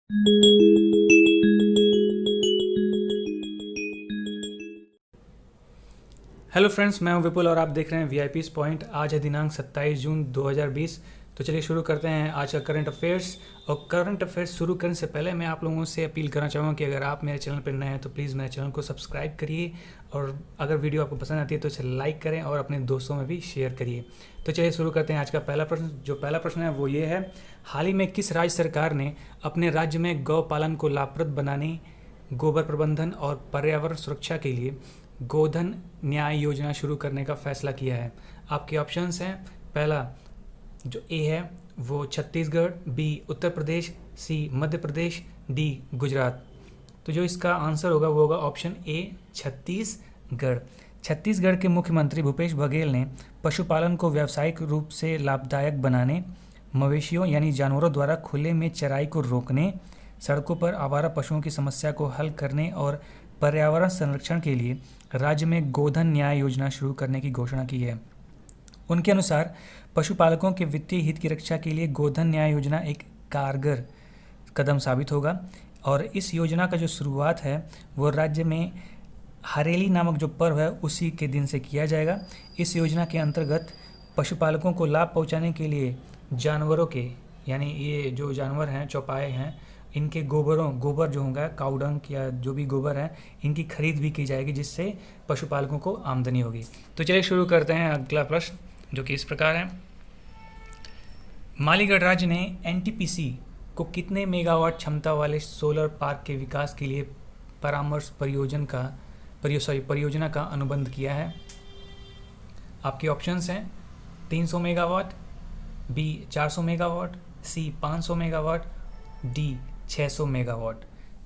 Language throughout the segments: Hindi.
हेलो फ्रेंड्स, मैं हूं विपुल और आप देख रहे हैं वीआईपी पॉइंट। आज है दिनांक 27 जून 2020। तो चलिए शुरू करते हैं आज का करंट अफेयर्स। और करंट अफेयर्स शुरू करने से पहले मैं आप लोगों से अपील करना चाहूँगा कि अगर आप मेरे चैनल पर नए हैं तो प्लीज़ मेरे चैनल को सब्सक्राइब करिए, और अगर वीडियो आपको पसंद आती है तो इसे लाइक करें और अपने दोस्तों में भी शेयर करिए। तो चलिए शुरू करते हैं आज का पहला प्रश्न। जो पहला प्रश्न है वो ये है, हाल ही में किस राज्य सरकार ने अपने राज्य में गौ पालन को लाभप्रद बनाने, गोबर प्रबंधन और पर्यावरण सुरक्षा के लिए गोधन न्याय योजना शुरू करने का फैसला किया है? आपके ऑप्शंस हैं, पहला जो ए है वो छत्तीसगढ़, बी उत्तर प्रदेश, सी मध्य प्रदेश, डी गुजरात। तो जो इसका आंसर होगा वो होगा ऑप्शन ए छत्तीसगढ़। छत्तीसगढ़ के मुख्यमंत्री भूपेश बघेल ने पशुपालन को व्यावसायिक रूप से लाभदायक बनाने, मवेशियों यानी जानवरों द्वारा खुले में चराई को रोकने, सड़कों पर आवारा पशुओं की समस्या को हल करने और पर्यावरण संरक्षण के लिए राज्य में गोधन न्याय योजना शुरू करने की घोषणा की है। उनके अनुसार पशुपालकों के वित्तीय हित की रक्षा के लिए गोधन न्याय योजना एक कारगर कदम साबित होगा। और इस योजना का जो शुरुआत है वो राज्य में हरेली नामक जो पर्व है उसी के दिन से किया जाएगा। इस योजना के अंतर्गत पशुपालकों को लाभ पहुंचाने के लिए जानवरों के, यानी ये जो जानवर हैं चौपाए हैं, इनके गोबर जो होगा काउडंग या जो भी गोबर है, इनकी खरीद भी की जाएगी, जिससे पशुपालकों को आमदनी होगी। तो चलिए शुरू करते हैं अगला प्रश्न, जो कि इस प्रकार है। मालीगढ़ राज्य ने एनटीपीसी को कितने मेगावाट क्षमता वाले सोलर पार्क के विकास के लिए परामर्श परियोजना का अनुबंध किया है? आपके ऑप्शंस हैं 300 मेगावाट, बी 400 मेगावाट, सी 500 मेगावाट, डी 600 मेगावाट।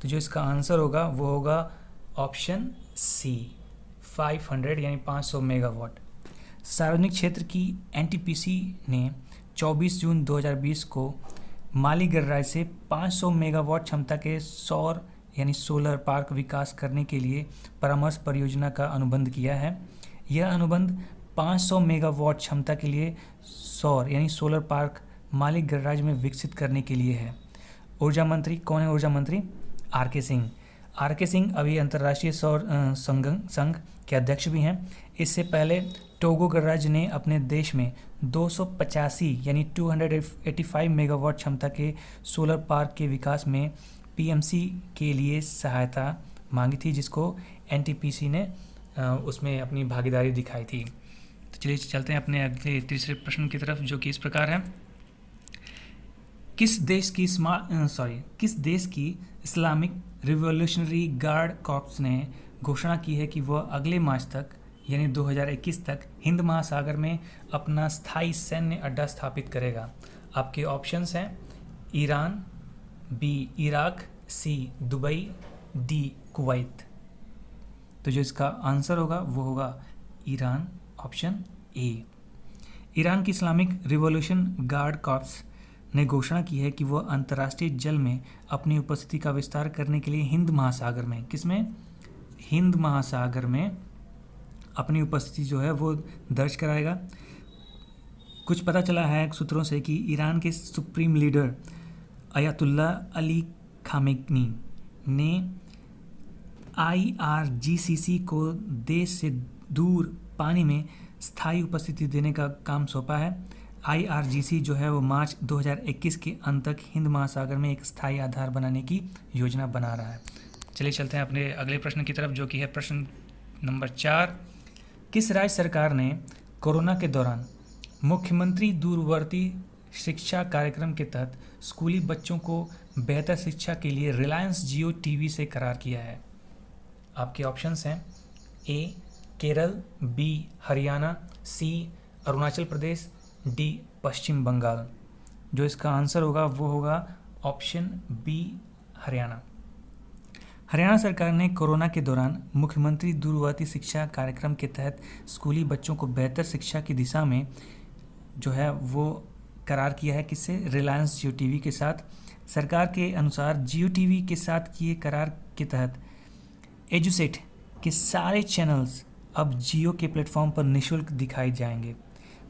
तो जो इसका आंसर होगा वो होगा ऑप्शन सी 500 यानी 500 मेगावाट। सार्वजनिक क्षेत्र की एनटीपीसी ने 24 जून 2020 को मालीगढ़ राज्य से 500 मेगावाट क्षमता के सौर यानी सोलर पार्क विकास करने के लिए परामर्श परियोजना का अनुबंध किया है। यह अनुबंध 500 मेगावाट क्षमता के लिए सौर यानी सोलर पार्क मालीगढ़ राज्य में विकसित करने के लिए है। ऊर्जा मंत्री कौन है? ऊर्जा मंत्री आर.के. सिंह। आर.के. सिंह अभी अंतर्राष्ट्रीय सौर संघ के अध्यक्ष भी हैं। इससे पहले टोगो गणराज्य ने अपने देश में 285 यानी 285 मेगावाट क्षमता के सोलर पार्क के विकास में पीएमसी के लिए सहायता मांगी थी, जिसको एनटीपीसी ने उसमें अपनी भागीदारी दिखाई थी। तो चलिए चलते हैं अपने अगले तीसरे प्रश्न की तरफ, जो कि इस प्रकार है। किस देश की इस्लामिक रिवॉल्यूशनरी गार्ड कॉर्प्स ने घोषणा की है कि वह अगले मार्च तक यानी 2021 तक हिंद महासागर में अपना स्थायी सैन्य अड्डा स्थापित करेगा? आपके ऑप्शंस हैं ईरान, बी इराक, सी दुबई, डी कुवैत। तो जो इसका आंसर होगा वो होगा ईरान, ऑप्शन ए। ईरान की इस्लामिक रिवॉल्यूशन गार्ड कॉर्प्स ने घोषणा की है कि वह अंतर्राष्ट्रीय जल में अपनी उपस्थिति का विस्तार करने के लिए हिंद महासागर में अपनी उपस्थिति जो है वो दर्ज कराएगा। कुछ पता चला है सूत्रों से कि ईरान के supreme leader Ayatollah Ali Khamenei ने IRGCC को देश से दूर पानी में स्थायी उपस्थिति देने का काम सौंपा है। IRGC जो है वो मार्च 2021 के अंत तक हिंद महासागर में एक स्थायी आधार बनाने की योजना बना रहा है। चलिए चलते हैं अपने अगले प्रश्न की तरफ, जो कि है प्रश्न नंबर 4। किस राज्य सरकार ने कोरोना के दौरान मुख्यमंत्री दूरवर्ती शिक्षा कार्यक्रम के तहत स्कूली बच्चों को बेहतर शिक्षा के लिए रिलायंस जियो टीवी से करार किया है? आपके ऑप्शंस हैं ए केरल, बी हरियाणा, सी अरुणाचल प्रदेश, डी पश्चिम बंगाल। जो इसका आंसर होगा वो होगा ऑप्शन बी हरियाणा। हरियाणा सरकार ने कोरोना के दौरान मुख्यमंत्री दूरवर्ती शिक्षा कार्यक्रम के तहत स्कूली बच्चों को बेहतर शिक्षा की दिशा में जो है वो करार किया है। किससे? रिलायंस जियो टीवी के साथ। सरकार के अनुसार जियो टीवी के साथ किए करार के तहत एजुसेट के सारे चैनल्स अब जियो के प्लेटफॉर्म पर निःशुल्क दिखाए जाएंगे।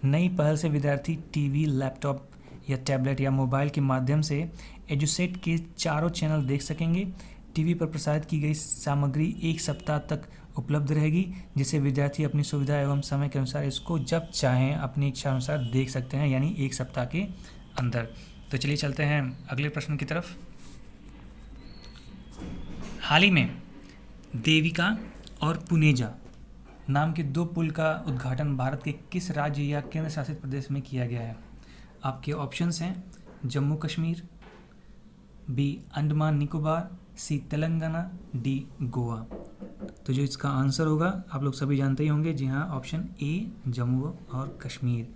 नई पहल से विद्यार्थी टीवी, लैपटॉप या टैबलेट या मोबाइल के माध्यम से एजुसेट के चारों चैनल देख सकेंगे। टीवी पर प्रसारित की गई सामग्री 1 सप्ताह तक उपलब्ध रहेगी, जिसे विद्यार्थी अपनी सुविधा एवं समय के अनुसार इसको जब चाहें अपनी इच्छा अनुसार देख सकते हैं, यानी 1 सप्ताह के अंदर। तो चलिए चलते हैं अगले प्रश्न की तरफ। हाल ही में देविका और पुनेजा नाम के 2 पुल का उद्घाटन भारत के किस राज्य या केंद्र शासित प्रदेश में किया गया है? आपके ऑप्शंस हैं जम्मू कश्मीर, बी अंडमान निकोबार, सी तेलंगाना, डी गोवा। तो जो इसका आंसर होगा आप लोग सभी जानते ही होंगे, जी हाँ, ऑप्शन ए जम्मू और कश्मीर।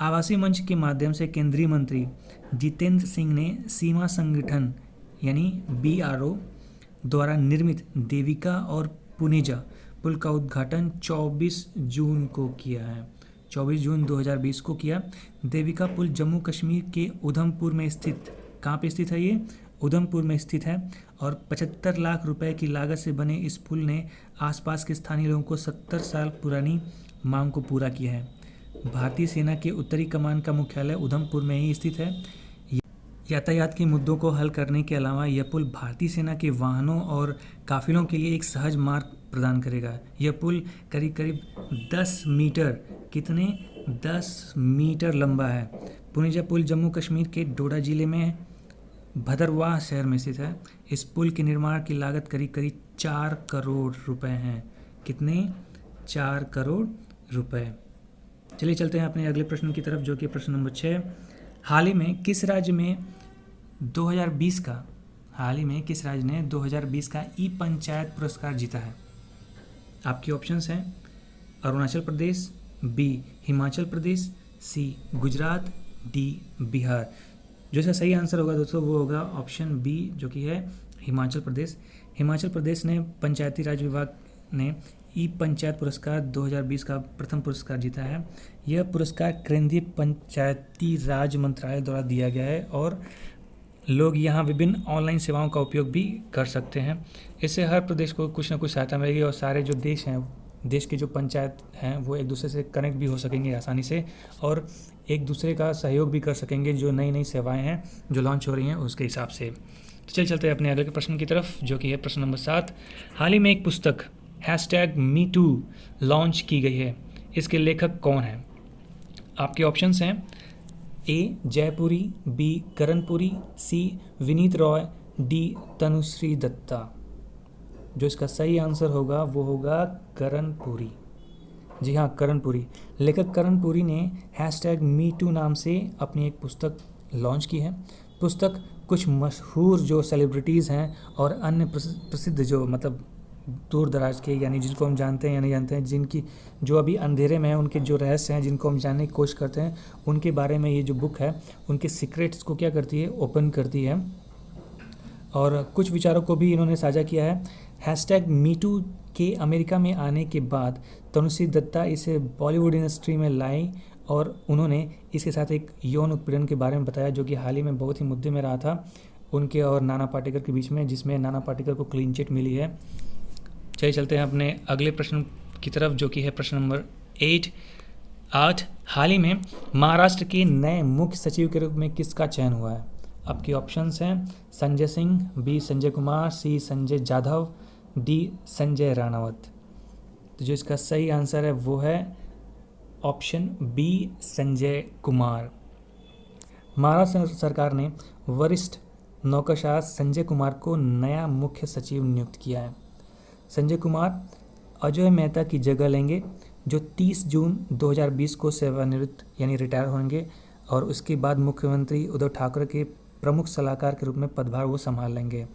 आवासीय मंच के माध्यम से केंद्रीय मंत्री जितेंद्र सिंह ने सीमा संगठन यानी BRO द्वारा निर्मित देविका और पुनेजा पुल का उद्घाटन 24 जून को किया है। 24 जून 2020 को किया। देविका पुल जम्मू कश्मीर के उधमपुर में स्थित, कहाँ पे स्थित है ये? उधमपुर में स्थित है और 75 लाख रुपए की लागत से बने इस पुल ने आसपास के स्थानीय लोगों को 70 साल पुरानी मांग को पूरा किया है। भारतीय सेना के उत्तरी कमान का मुख्यालय उधमपुर में ही स्थित है। यातायात के मुद्दों को हल करने के अलावा यह पुल भारतीय सेना के वाहनों और काफिलों के लिए एक सहज मार्ग प्रदान करेगा। यह पुल करीब करीब 10 मीटर, कितने 10 मीटर लंबा है। पुनेजा पुल जम्मू कश्मीर के डोडा जिले में भदरवाह शहर में स्थित है। इस पुल के निर्माण की लागत करीब करीब 4 करोड़ रुपए है। कितने? 4 करोड़ रुपए। चलिए चलते हैं अपने अगले प्रश्न की तरफ, जो कि प्रश्न नंबर 6। हाल ही में किस राज्य ने 2020 का ई पंचायत पुरस्कार जीता है? आपके ऑप्शंस हैं अरुणाचल प्रदेश, बी हिमाचल प्रदेश, सी गुजरात, डी बिहार। जो इसका सही आंसर होगा दोस्तों वो होगा ऑप्शन बी, जो कि है हिमाचल प्रदेश। हिमाचल प्रदेश ने पंचायती राज विभाग ने ई पंचायत पुरस्कार 2020 का प्रथम पुरस्कार जीता है। यह पुरस्कार केंद्रीय पंचायती राज मंत्रालय द्वारा दिया गया है और लोग यहाँ विभिन्न ऑनलाइन सेवाओं का उपयोग भी कर सकते हैं। इससे हर प्रदेश को कुछ ना कुछ सहायता मिलेगी और सारे जो देश हैं, देश के जो पंचायत हैं वो एक दूसरे से कनेक्ट भी हो सकेंगे आसानी से और एक दूसरे का सहयोग भी कर सकेंगे। जो नई नई सेवाएं हैं जो लॉन्च हो रही हैं उसके हिसाब से। तो चलते हैं अपने अगले प्रश्न की तरफ, जो कि है प्रश्न नंबर 7। हाल ही में एक पुस्तक #MeToo लॉन्च की गई है। इसके लेखक कौन हैं? आपके ऑप्शंस हैं ए जयपुरी, बी करणपुरी, सी विनीत रॉय, डी तनुश्री दत्ता। जो इसका सही आंसर होगा वो होगा करणपुरी। जी हाँ, करणपुरी। लेखक करणपुरी ने #MeToo नाम से अपनी एक पुस्तक लॉन्च की है। पुस्तक कुछ मशहूर जो सेलिब्रिटीज़ हैं और अन्य प्रसिद्ध जो मतलब दूर दराज के, यानी जिनको हम जानते हैं या नहीं जानते हैं, जिनकी जो अभी अंधेरे में है, उनके जो रहस्य हैं जिनको हम जानने की कोशिश करते हैं, उनके बारे में ये जो बुक है उनके सीक्रेट्स को क्या करती है, ओपन करती है। और कुछ विचारों को भी इन्होंने साझा किया है। #MeToo के अमेरिका में आने के बाद तनुश्री दत्ता इसे बॉलीवुड इंडस्ट्री में लाई और उन्होंने इसके साथ एक यौन उत्पीड़न के बारे में बताया, जो कि हाल ही में बहुत ही मुद्दे में रहा था उनके और नाना पाटेकर के बीच में, जिसमें नाना पाटेकर को क्लीन चिट मिली है। चलिए चलते हैं अपने अगले प्रश्न की तरफ, जो कि है प्रश्न नंबर 8। हाल ही में महाराष्ट्र के नए मुख्य सचिव के रूप में किसका चयन हुआ है? आपके ऑप्शंस हैं संजय सिंह, बी संजय कुमार, सी संजय जाधव, डी संजय राणावत। तो जो इसका सही आंसर है वो है ऑप्शन बी संजय कुमार। महाराष्ट्र सरकार ने वरिष्ठ नौकरशाह संजय कुमार को नया मुख्य सचिव नियुक्त किया है। संजय कुमार अजय मेहता की जगह लेंगे, जो 30 जून 2020 को सेवानिवृत्त यानी रिटायर होंगे और उसके बाद मुख्यमंत्री उद्धव ठाकरे के प्रमुख सलाहकार के रूप में पदभार वो संभाल लेंगे।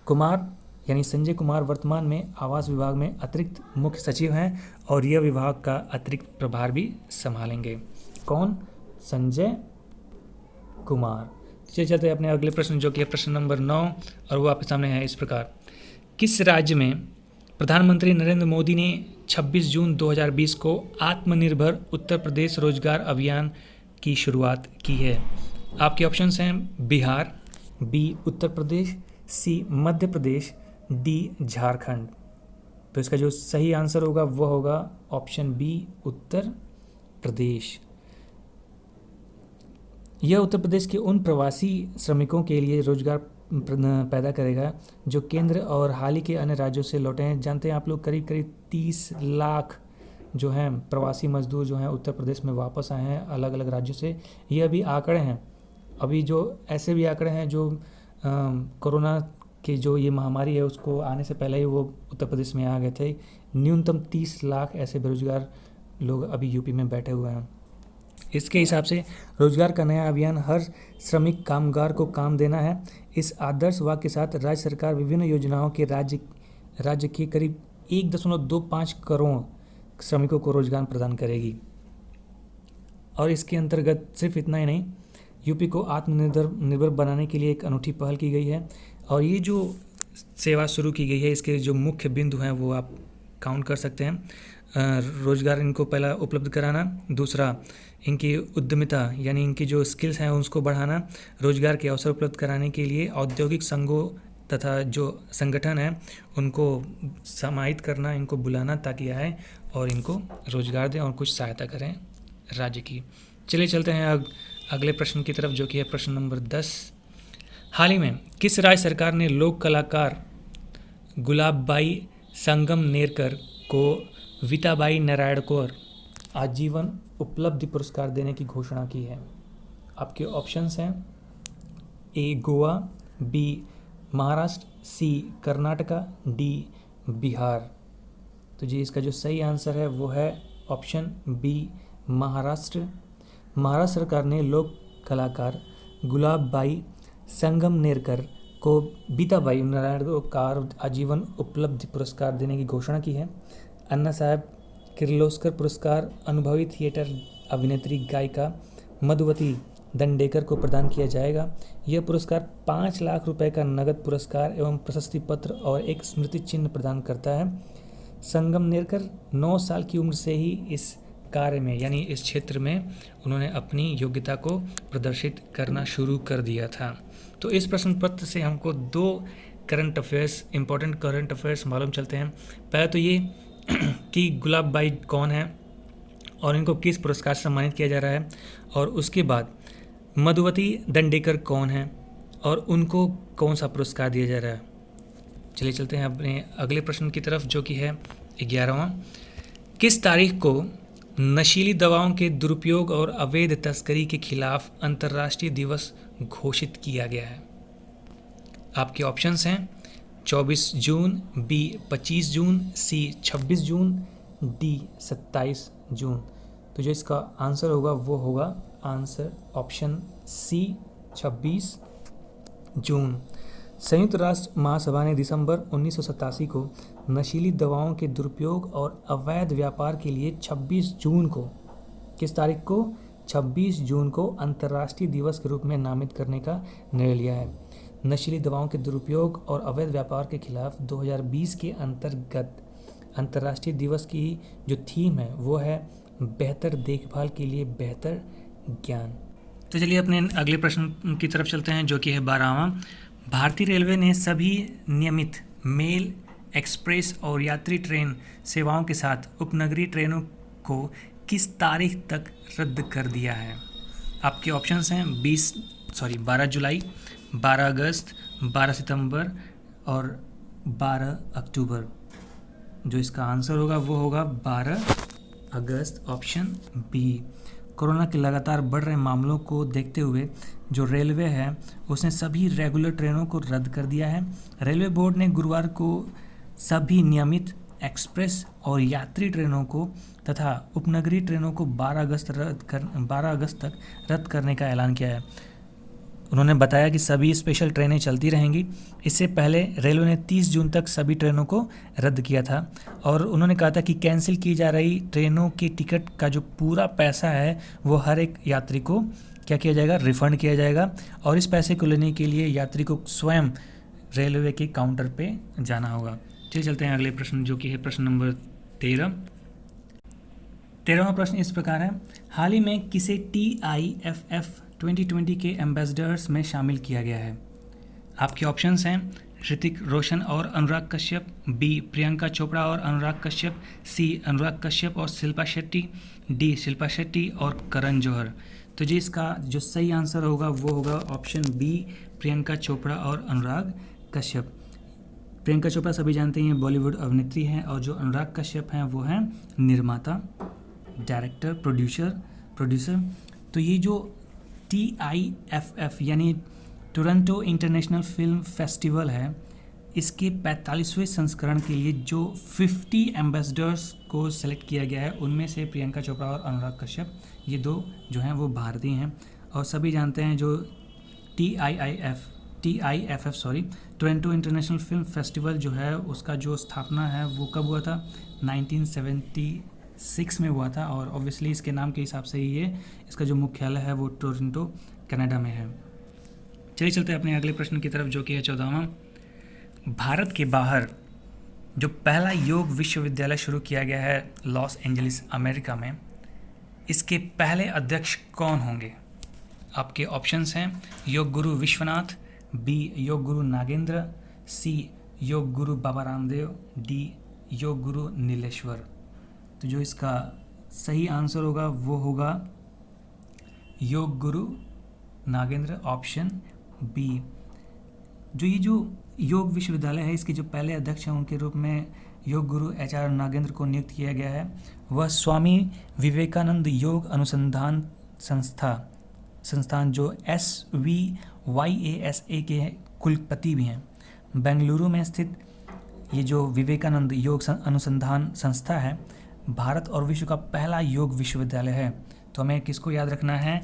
कुमार यानी संजय कुमार वर्तमान में आवास विभाग में अतिरिक्त मुख्य सचिव हैं और यह विभाग का अतिरिक्त प्रभार भी संभालेंगे। कौन? संजय कुमार। चलिए चलते हैं अपने अगले प्रश्न, जो कि है प्रश्न नंबर 9 और वो आपके सामने है इस प्रकार। किस राज्य में प्रधानमंत्री नरेंद्र मोदी ने 26 जून 2020 को आत्मनिर्भर उत्तर प्रदेश रोजगार अभियान की शुरुआत की है? आपके ऑप्शंस हैं बिहार, बी उत्तर प्रदेश, सी मध्य प्रदेश, डी झारखंड। तो इसका जो सही आंसर होगा वो होगा ऑप्शन बी उत्तर प्रदेश। यह उत्तर प्रदेश के उन प्रवासी श्रमिकों के लिए रोजगार पैदा करेगा जो केंद्र और हाल ही के अन्य राज्यों से लौटे हैं। जानते हैं आप लोग, करीब करीब 30 लाख जो हैं प्रवासी मजदूर जो हैं उत्तर प्रदेश में वापस आए हैं अलग अलग राज्यों से। ये अभी आंकड़े हैं, अभी जो ऐसे भी आंकड़े हैं जो कोरोना की जो ये महामारी है उसको आने से पहले ही वो उत्तर प्रदेश में आ गए थे। न्यूनतम 30 लाख ऐसे बेरोजगार लोग अभी यूपी में बैठे हुए हैं। इसके हिसाब से रोजगार का नया अभियान हर श्रमिक कामगार को काम देना है। इस आदर्श वाक्य के साथ राज्य सरकार विभिन्न योजनाओं के राज्य के करीब 1.25 करोड़ श्रमिकों को रोजगार प्रदान करेगी। और इसके अंतर्गत सिर्फ इतना ही नहीं, यूपी को आत्मनिर्भर बनाने के लिए एक अनूठी पहल की गई है। और ये जो सेवा शुरू की गई है इसके जो मुख्य बिंदु हैं वो आप काउंट कर सकते हैं। रोजगार इनको पहला उपलब्ध कराना, दूसरा इनकी उद्यमिता यानी इनकी जो स्किल्स हैं उसको बढ़ाना, रोजगार के अवसर उपलब्ध कराने के लिए औद्योगिक संघों तथा जो संगठन हैं उनको समाहित करना, इनको बुलाना ताकि आए और इनको रोजगार दें और कुछ सहायता करें राज्य की। चलिए चलते हैं अगले प्रश्न की तरफ जो कि है प्रश्न नंबर 10। हाल ही में किस राज्य सरकार ने लोक कलाकार गुलाबबाई संगमनेरकर को विताबाई नारायणकोर आजीवन उपलब्धि पुरस्कार देने की घोषणा की है? आपके ऑप्शंस हैं ए गोवा, बी महाराष्ट्र, सी कर्नाटका, डी बिहार। तो जी इसका जो सही आंसर है वो है ऑप्शन बी महाराष्ट्र। महाराष्ट्र सरकार ने लोक कलाकार गुलाबबाई संगमनेरकर को बीताबाई नारायणकोर आजीवन उपलब्धि पुरस्कार देने की घोषणा की है। अन्ना साहब किर्लोस्कर पुरस्कार अनुभवी थिएटर अभिनेत्री गायिका मधुवती दंडेकर को प्रदान किया जाएगा। यह पुरस्कार 5 लाख रुपए का नगद पुरस्कार एवं प्रशस्ति पत्र और एक स्मृति चिन्ह प्रदान करता है। संगमनेरकर 9 साल की उम्र से ही इस कार्य में यानी इस क्षेत्र में उन्होंने अपनी योग्यता को प्रदर्शित करना शुरू कर दिया था। तो इस प्रश्न पत्र से हमको 2 current affairs, important current affairs मालूम चलते हैं। पहला तो ये कि गुलाबबाई कौन है और इनको किस पुरस्कार से सम्मानित किया जा रहा है, और उसके बाद मधुवती दंडेकर कौन है और उनको कौन सा पुरस्कार दिया जा रहा है। चलिए चलते हैं अपने अगले प्रश्न की तरफ जो कि है 11वां। किस तारीख को नशीली दवाओं के दुरुपयोग और अवैध तस्करी के खिलाफ अंतर्राष्ट्रीय दिवस घोषित किया गया है? आपके ऑप्शंस हैं 24 जून, बी 25 जून, सी 26 जून, डी 27 जून। तो जो इसका आंसर होगा वो होगा आंसर ऑप्शन सी 26 जून। संयुक्त राष्ट्र महासभा ने दिसंबर 1987 को नशीली दवाओं के दुरुपयोग और अवैध व्यापार के लिए 26 जून को, किस तारीख को, 26 जून को अंतर्राष्ट्रीय दिवस के रूप में नामित करने का निर्णय लिया है। नशीली दवाओं के दुरुपयोग और अवैध व्यापार के खिलाफ 2020 के अंतर्गत अंतर्राष्ट्रीय दिवस की जो थीम है वो है बेहतर देखभाल के लिए बेहतर ज्ञान। तो चलिए अपने अगले प्रश्न की तरफ चलते हैं जो कि है 12वां। भारतीय रेलवे ने सभी नियमित मेल, एक्सप्रेस और यात्री ट्रेन सेवाओं के साथ उपनगरीय ट्रेनों को किस तारीख तक रद्द कर दिया है? आपके ऑप्शंस हैं 12 जुलाई, 12 अगस्त, 12 सितंबर और 12 अक्टूबर। जो इसका आंसर होगा वो होगा 12 अगस्त, ऑप्शन बी। कोरोना के लगातार बढ़ रहे मामलों को देखते हुए जो रेलवे है उसने सभी रेगुलर ट्रेनों को रद्द कर दिया है। रेलवे बोर्ड ने गुरुवार को सभी नियमित, एक्सप्रेस और यात्री ट्रेनों को तथा उपनगरीय ट्रेनों को 12 अगस्त तक रद्द करने का ऐलान किया है। उन्होंने बताया कि सभी स्पेशल ट्रेनें चलती रहेंगी। इससे पहले रेलवे ने 30 जून तक सभी ट्रेनों को रद्द किया था और उन्होंने कहा था कि कैंसिल की जा रही ट्रेनों के टिकट का जो पूरा पैसा है वो हर एक यात्री को क्या किया जाएगा, रिफंड किया जाएगा। और इस पैसे को लेने के लिए यात्री को स्वयं रेलवे के काउंटर पे जाना होगा। चलिए चलते हैं अगले प्रश्न जो कि है प्रश्न नंबर 13। 13वां प्रश्न इस प्रकार है, हाल ही में किसे TIFF 2020 के एम्बेसडर्स में शामिल किया गया है? आपके ऑप्शंस हैं ऋतिक रोशन और अनुराग कश्यप, बी प्रियंका चोपड़ा और अनुराग कश्यप, सी अनुराग कश्यप और शिल्पा शेट्टी, डी शिल्पा शेट्टी और करण जौहर। तो जी इसका जो सही आंसर होगा वो होगा ऑप्शन बी, प्रियंका चोपड़ा और अनुराग कश्यप। प्रियंका चोपड़ा सभी जानते हैं बॉलीवुड अभिनेत्री हैं, और जो अनुराग कश्यप हैं वो हैं निर्माता, डायरेक्टर, प्रोड्यूसर। तो ये जो TIFF यानी टोरंटो इंटरनेशनल फिल्म फेस्टिवल है, इसके 45वें संस्करण के लिए जो 50 एम्बेसडर्स को सेलेक्ट किया गया है, उनमें से प्रियंका चोपड़ा और अनुराग कश्यप ये दो जो हैं वो भारतीय हैं। और सभी जानते हैं जो TIFF Toronto international film festival जो है उसका जो स्थापना है वो कब हुआ था, 1976 में हुआ था। और ऑब्वियसली इसके नाम के हिसाब से ही ये इसका जो मुख्यालय है वो टोरंटो कनाडा में है। चलिए चलते हैं अपने अगले प्रश्न की तरफ, जो कि है 14वां। भारत के बाहर जो पहला योग विश्वविद्यालय शुरू किया गया है लॉस एंजलिस अमेरिका में, इसके पहले अध्यक्ष कौन होंगे? आपके ऑप्शंस हैं योग गुरु विश्वनाथ, बी योग गुरु नागेंद्र, सी योग गुरु बाबा रामदेव, डी योग गुरु नीलेश्वर। तो जो इसका सही आंसर होगा वो होगा योग गुरु नागेंद्र, ऑप्शन बी। जो योग विश्वविद्यालय है, इसके जो पहले अध्यक्ष हैं उनके रूप में योग गुरु HR नागेंद्र को नियुक्त किया गया है। वह स्वामी विवेकानंद योग अनुसंधान संस्थान जो SVYASA के कुलपति भी हैं। बेंगलुरु में स्थित ये जो विवेकानंद योग अनुसंधान संस्था है, भारत और विश्व का पहला योग विश्वविद्यालय है। तो हमें किसको याद रखना है?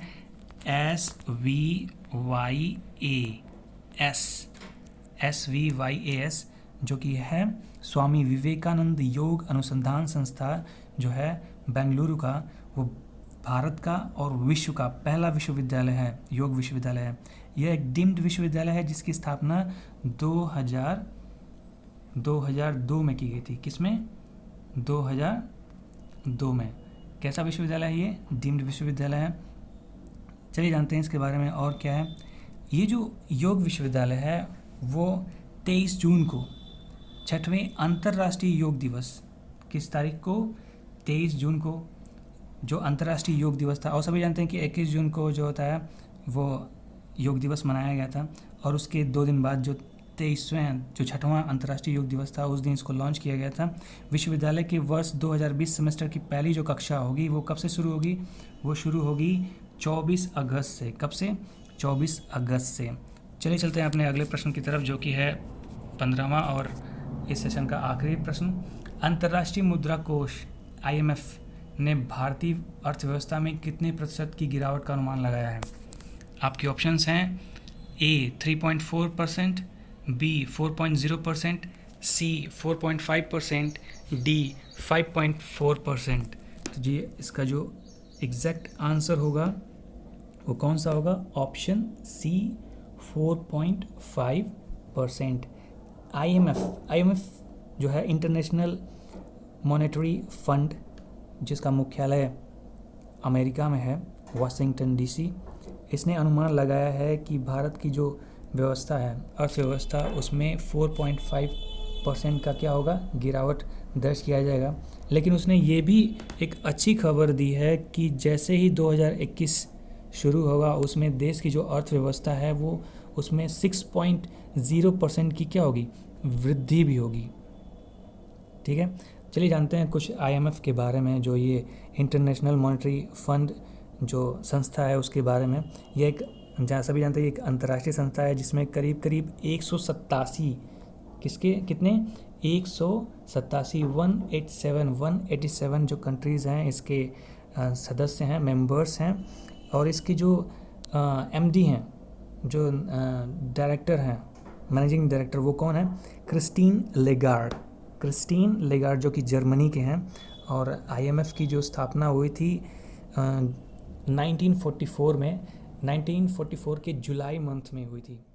SVYAS जो कि है स्वामी विवेकानंद योग अनुसंधान संस्था जो है बेंगलुरु का, वो भारत का और विश्व का पहला विश्वविद्यालय है, योग विश्वविद्यालय है। यह एक डीम्ड विश्वविद्यालय है जिसकी स्थापना 2002 में की गई थी। किसमें? 2002 में। कैसा विश्वविद्यालय है ये? डीम्ड विश्वविद्यालय है। चलिए जानते हैं इसके बारे में और क्या है। ये जो योग विश्वविद्यालय है वो 23 जून को 6वें अंतर्राष्ट्रीय योग दिवस, किस तारीख को? 23 जून को जो अंतर्राष्ट्रीय योग दिवस था। और सभी जानते हैं कि 21 जून को जो होता है वो योग दिवस मनाया गया था, और उसके 2 दिन बाद जो 6वां अंतर्राष्ट्रीय योग दिवस था उस दिन इसको लॉन्च किया गया था। विश्वविद्यालय के वर्ष 2020 सेमेस्टर की पहली जो कक्षा होगी वो कब से शुरू होगी? वो शुरू होगी 24 अगस्त से। कब से? 24 अगस्त से। चलिए चलते हैं अपने अगले प्रश्न की तरफ, जो कि है 15वां और इस सेशन का आखिरी प्रश्न। अंतर्राष्ट्रीय मुद्रा कोष IMF ने भारतीय अर्थव्यवस्था में कितने प्रतिशत की गिरावट का अनुमान लगाया है? आपके ऑप्शंस हैं A 3.4%, B 4.0%, C 4.5%, D 5.4%। तो जी इसका जो एग्जैक्ट आंसर होगा वो कौन सा होगा? Option C 4.5%। IMF जो है इंटरनेशनल मॉनेटरी फंड, जिसका मुख्यालय अमेरिका में है, वाशिंगटन DC, इसने अनुमान लगाया है कि भारत की जो व्यवस्था है, अर्थव्यवस्था, उसमें 4.5% का क्या होगा? गिरावट दर्ज किया जाएगा। लेकिन उसने ये भी एक अच्छी खबर दी है कि जैसे ही 2021 शुरू होगा उसमें देश की जो अर्थव्यवस्था है वो उसमें 6.0% की क्या होगी? वृद्धि भी होगी। ठीक है, चलिए जानते हैं कुछ IMF के बारे में, जो ये इंटरनेशनल मॉनेटरी फंड जो संस्था है उसके बारे में। ये एक, जहाँ सभी जानते हैं, एक अंतर्राष्ट्रीय संस्था है जिसमें करीब 187 कितने 187 जो कंट्रीज़ हैं इसके सदस्य हैं, मेंबर्स हैं। और इसकी जो MD हैं, जो डायरेक्टर हैं, मैनेजिंग डायरेक्टर, वो कौन है? क्रिस्टीन लेगार्ड जो कि जर्मनी के हैं। और IMF की जो स्थापना हुई थी 1944 के जुलाई मंथ में हुई थी।